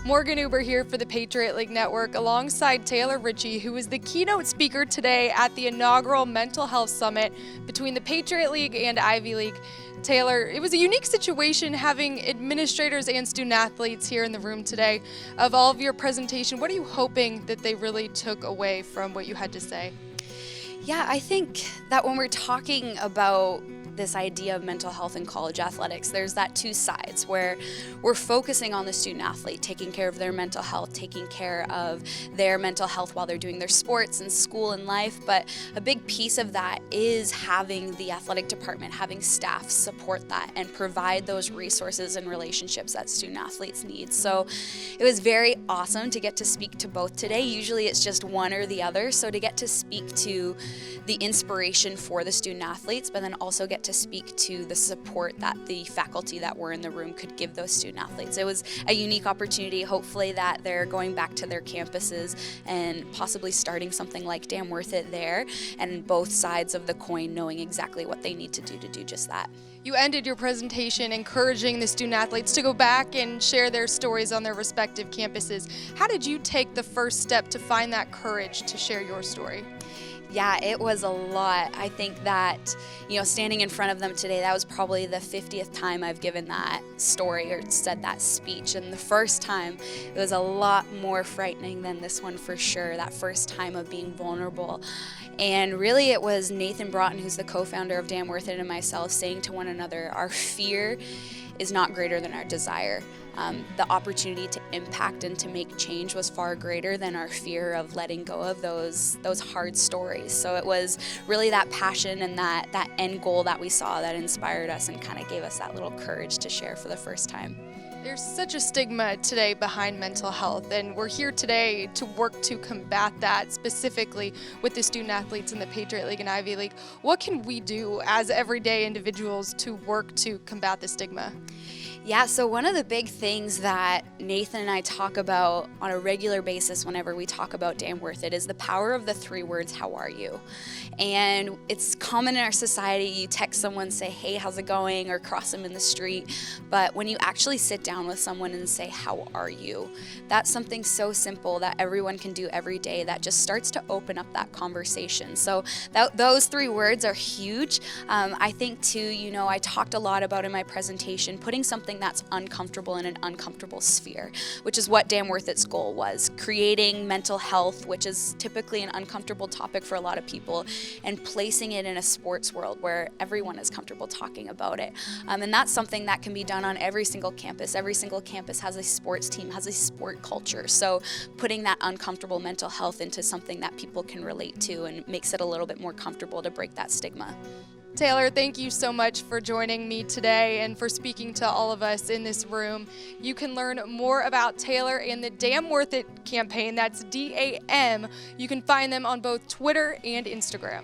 Morgan Uber here for the Patriot League Network alongside Taylor Ricci, who was the keynote speaker today at the inaugural Mental Health Summit between the Patriot League and Ivy League. Taylor, it was a unique situation having administrators and student athletes here in the room today. Of all of your presentation, what are you hoping that they really took away from what you had to say? Yeah, I think that when we're talking about this idea of mental health in college athletics, there's that two sides where we're focusing on the student athlete, taking care of their mental health, taking care of their mental health while they're doing their sports and school and life. But a big piece of that is having the athletic department, having staff support that and provide those resources and relationships that student athletes need. So it was very awesome to get to speak to both today. Usually it's just one or the other. So to get to speak to the inspiration for the student athletes, but then also get to speak to the support that the faculty that were in the room could give those student athletes. It was a unique opportunity, hopefully that they're going back to their campuses and possibly starting something like Damn Worth It there, and both sides of the coin knowing exactly what they need to do just that. You ended your presentation encouraging the student athletes to go back and share their stories on their respective campuses. How did you take the first step to find that courage to share your story? Yeah, it was a lot. I think that, standing in front of them today, that was probably the 50th time I've given that story or said that speech. And the first time, it was a lot more frightening than this one for sure, that first time of being vulnerable. And really it was Nathan Broughton, who's the co-founder of Damn Worth It, and myself saying to one another, our fear is not greater than our desire. The opportunity to impact and to make change was far greater than our fear of letting go of those hard stories. So it was really that passion and that end goal that we saw that inspired us and kind of gave us that little courage to share for the first time. There's such a stigma today behind mental health, and we're here today to work to combat that, specifically with the student athletes in the Patriot League and Ivy League. What can we do as everyday individuals to work to combat the stigma? Yeah, so one of the big things that Nathan and I talk about on a regular basis whenever we talk about Damn Worth It is the power of the three words, how are you? And it's common in our society, you text someone, say, hey, how's it going? Or cross them in the street. But when you actually sit down with someone and say, how are you? That's something so simple that everyone can do every day that just starts to open up that conversation. So those three words are huge. I think too, I talked a lot about in my presentation, putting something that's uncomfortable in an uncomfortable sphere, which is what Damn Worth It's goal was, creating mental health, which is typically an uncomfortable topic for a lot of people, and placing it in a sports world where everyone is comfortable talking about it. And that's something that can be done on every single campus. Every single campus has a sports team, has a sport culture. So putting that uncomfortable mental health into something that people can relate to and makes it a little bit more comfortable to break that stigma. Taylor, thank you so much for joining me today and for speaking to all of us in this room. You can learn more about Taylor and the Damn Worth It campaign. That's DAM. You can find them on both Twitter and Instagram.